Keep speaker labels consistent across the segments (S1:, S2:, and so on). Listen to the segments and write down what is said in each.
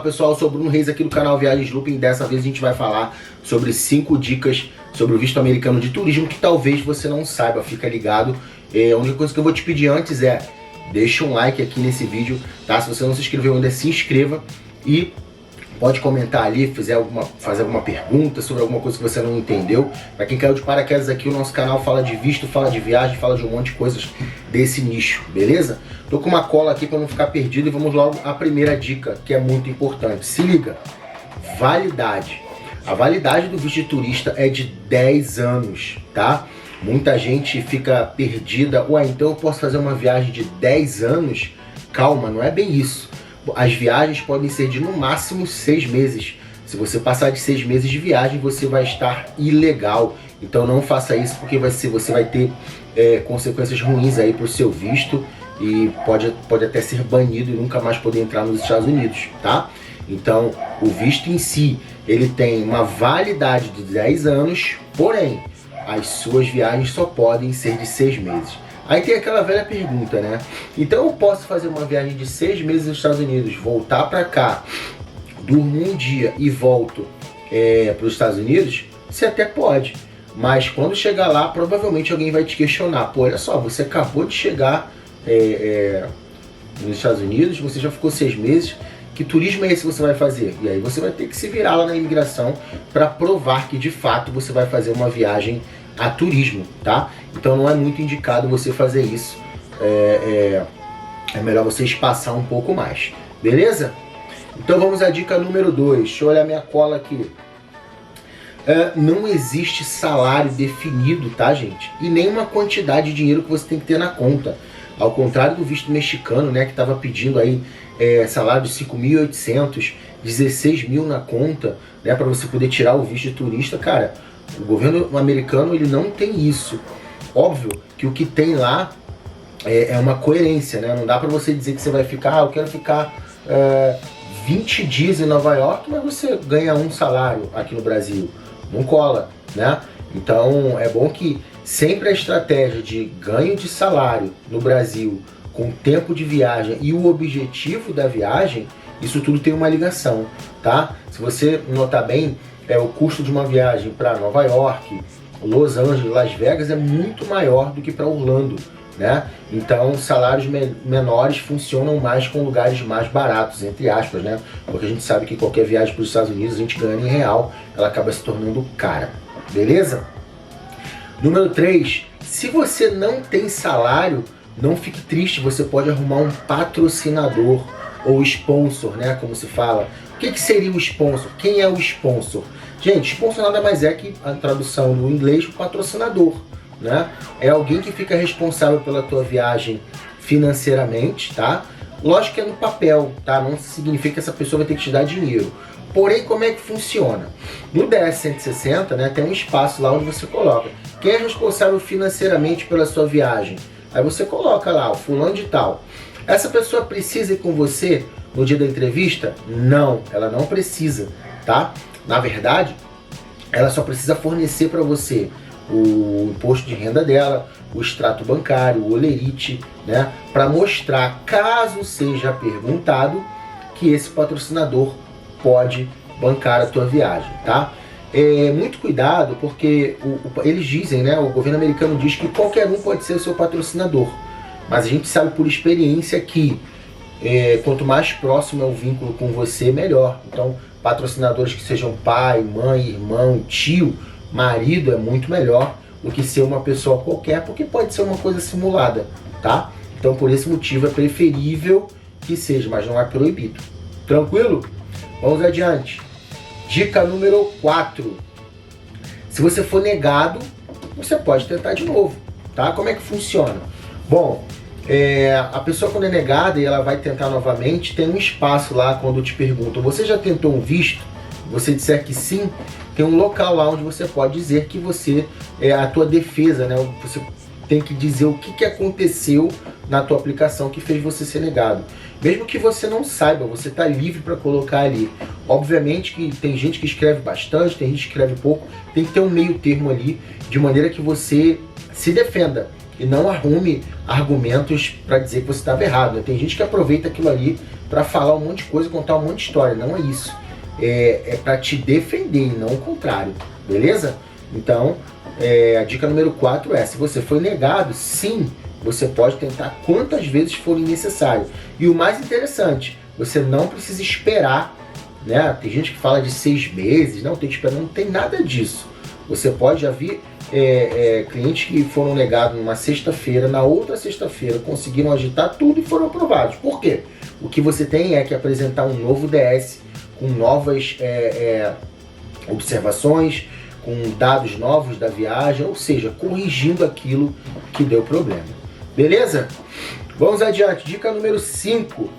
S1: Olá pessoal, eu sou o Bruno Reis aqui do canal Viagens Looping. Dessa vez a gente vai falar sobre 5 dicas sobre o visto americano de turismo que talvez você não saiba, fica ligado. A única coisa que eu vou te pedir antes é deixa um like aqui nesse vídeo, tá? Se você não se inscreveu ainda, se inscreva e pode comentar ali, fazer alguma pergunta sobre alguma coisa que você não entendeu. Para quem caiu de paraquedas aqui, o nosso canal fala de visto, fala de viagem, fala de um monte de coisas desse nicho, beleza? Tô com uma cola aqui para não ficar perdido e vamos logo à primeira dica, que é muito importante. Se liga, validade. A validade do visto de turista é de 10 anos, tá? Muita gente fica perdida. Ué, então eu posso fazer uma viagem de 10 anos? Calma, não é bem isso. As viagens podem ser de no máximo 6 meses. Se você passar de 6 meses de viagem, você vai estar ilegal. Então não faça isso, porque você vai ter consequências ruins aí para o seu visto e pode até ser banido e nunca mais poder entrar nos Estados Unidos, tá? Então o visto em si, ele tem uma validade de 10 anos, porém as suas viagens só podem ser de 6 meses. Aí tem aquela velha pergunta, né? Então eu posso fazer uma viagem de 6 meses nos Estados Unidos, voltar para cá, dormir um dia e volto para os Estados Unidos? Você até pode, mas quando chegar lá, provavelmente alguém vai te questionar. Pô, olha só, você acabou de chegar nos Estados Unidos, você já ficou 6 meses, que turismo é esse que você vai fazer? E aí você vai ter que se virar lá na imigração para provar que de fato você vai fazer uma viagem a turismo, tá? Então não é muito indicado você fazer isso, é melhor você espaçar um pouco mais, beleza? Então vamos à dica número 2, deixa eu olhar minha cola aqui. Não existe salário definido, tá gente? E nem uma quantidade de dinheiro que você tem que ter na conta. Ao contrário do visto mexicano, né, que estava pedindo aí salário de 5.800, 16 mil na conta, né, para você poder tirar o visto de turista, cara. O governo americano, ele não tem isso. Óbvio que o que tem lá é uma coerência, né? Não dá para você dizer que você vai ficar, eu quero ficar 20 dias em Nova York, mas você ganha um salário aqui no Brasil. Não cola, né? Então é bom que sempre a estratégia de ganho de salário no Brasil com tempo de viagem e o objetivo da viagem, isso tudo tem uma ligação, tá? Se você notar bem, o custo de uma viagem para Nova York, Los Angeles, Las Vegas é muito maior do que para Orlando, né? Então salários menores funcionam mais com lugares mais baratos, entre aspas, né? Porque a gente sabe que qualquer viagem para os Estados Unidos a gente ganha em real, ela acaba se tornando cara, beleza? Número 3, se você não tem salário, não fique triste, você pode arrumar um patrocinador ou sponsor, né, como se fala. O que seria o sponsor? Quem é o sponsor? Gente, sponsor nada mais é que a tradução do inglês, o patrocinador, né? É alguém que fica responsável pela tua viagem financeiramente, tá? Lógico que é no papel, tá? Não significa que essa pessoa vai ter que te dar dinheiro. Porém, como é que funciona? No DS-160, né, tem um espaço lá onde você coloca quem é responsável financeiramente pela sua viagem. Aí você coloca lá, o fulano de tal. Essa pessoa precisa ir com você no dia da entrevista? Não, ela não precisa, tá? Na verdade, ela só precisa fornecer para você o imposto de renda dela, o extrato bancário, o olerite, né? Para mostrar, caso seja perguntado, que esse patrocinador pode bancar a tua viagem, tá? Muito cuidado, porque eles dizem, né? O governo americano diz que qualquer um pode ser o seu patrocinador. Mas a gente sabe por experiência que quanto mais próximo é o vínculo com você, melhor. Então, patrocinadores que sejam pai, mãe, irmão, tio, marido é muito melhor do que ser uma pessoa qualquer, porque pode ser uma coisa simulada, tá? Então, por esse motivo, é preferível que seja, mas não é proibido. Tranquilo? Vamos adiante. Dica número 4. Se você for negado, você pode tentar de novo, tá? Como é que funciona? Bom, a pessoa quando é negada e ela vai tentar novamente, tem um espaço lá quando te perguntam, você já tentou um visto? Você disser que sim, tem um local lá onde você pode dizer que você, a tua defesa, né? Você tem que dizer o que aconteceu na tua aplicação que fez você ser negado. Mesmo que você não saiba, você está livre para colocar ali. Obviamente que tem gente que escreve bastante, tem gente que escreve pouco, tem que ter um meio termo ali, de maneira que você se defenda e não arrume argumentos para dizer que você estava errado, né? Tem gente que aproveita aquilo ali para falar um monte de coisa, contar um monte de história. Não é isso. É para te defender e não o contrário. Beleza? Então, a dica número 4 é: se você foi negado, sim, você pode tentar quantas vezes for necessário. E o mais interessante, você não precisa esperar, né? Tem gente que fala de 6 meses, não tem que esperar, não tem nada disso. Você pode já vir clientes que foram negados numa sexta-feira, na outra sexta-feira conseguiram agitar tudo e foram aprovados. Por quê? O que você tem é que apresentar um novo DS com novas observações, com dados novos da viagem, ou seja, corrigindo aquilo que deu problema. Beleza? Vamos adiante. Dica número 5.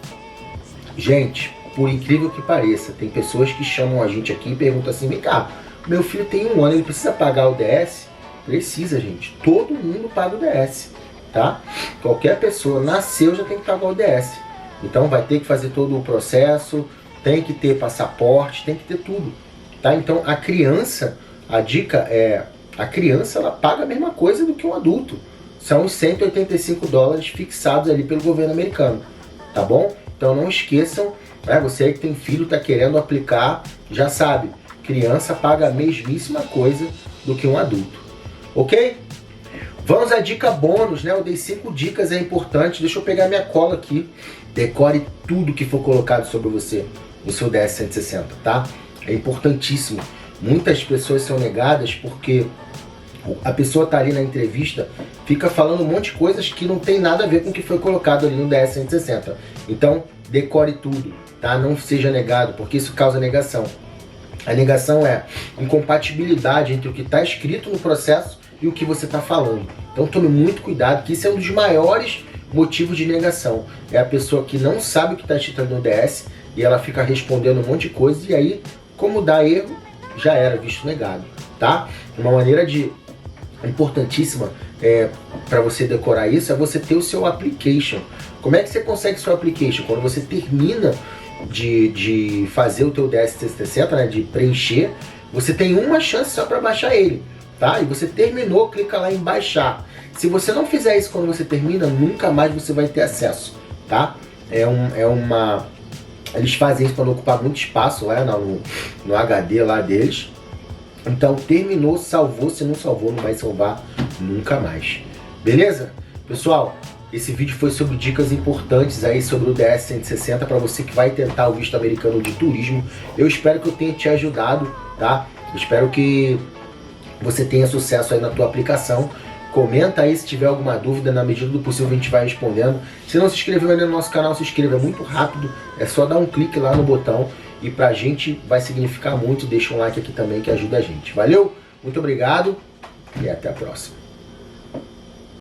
S1: Gente, por incrível que pareça, tem pessoas que chamam a gente aqui e perguntam assim: vem cá, meu filho tem 1 ano, ele precisa pagar o DS? Precisa, gente. Todo mundo paga o DS, tá? Qualquer pessoa nasceu já tem que pagar o DS. Então vai ter que fazer todo o processo, tem que ter passaporte, tem que ter tudo, tá? Então a criança, a dica é: a criança ela paga a mesma coisa do que um adulto. São os $185 fixados ali pelo governo americano, tá bom? Então não esqueçam, né? Você aí que tem filho, tá querendo aplicar, já sabe, criança paga a mesmíssima coisa do que um adulto, ok? Vamos à dica bônus, né? Eu dei 5 dicas, é importante. Deixa eu pegar minha cola aqui. Decore tudo que for colocado sobre você no seu DS-160, tá? É importantíssimo. Muitas pessoas são negadas porque a pessoa tá ali na entrevista, fica falando um monte de coisas que não tem nada a ver com o que foi colocado ali no DS-160. Então, decore tudo, tá? Não seja negado, porque isso causa negação. A negação é incompatibilidade entre o que está escrito no processo e o que você está falando. Então tome muito cuidado, que isso é um dos maiores motivos de negação. É a pessoa que não sabe o que está escrito no DS e ela fica respondendo um monte de coisa, e aí, como dá erro, já era visto negado, tá? Uma maneira importantíssima para você decorar isso é você ter o seu application. Como é que você consegue seu application? Quando você termina de fazer o teu DS-160, né, de preencher, você tem uma chance só para baixar ele, tá? E você terminou, clica lá em baixar. Se você não fizer isso quando você termina, nunca mais você vai ter acesso, tá? Eles fazem isso para não ocupar muito espaço lá no HD lá deles. Então terminou, salvou. Se não salvou, não vai salvar nunca mais. Beleza? Pessoal, esse vídeo foi sobre dicas importantes aí sobre o DS-160 para você que vai tentar o visto americano de turismo. Eu espero que eu tenha te ajudado, tá? Eu espero que você tenha sucesso aí na tua aplicação. Comenta aí se tiver alguma dúvida, na medida do possível a gente vai respondendo. Se não se inscreveu ainda no nosso canal, se inscreva, é muito rápido, é só dar um clique lá no botão e pra gente vai significar muito. Deixa um like aqui também que ajuda a gente. Valeu, muito obrigado e até a próxima.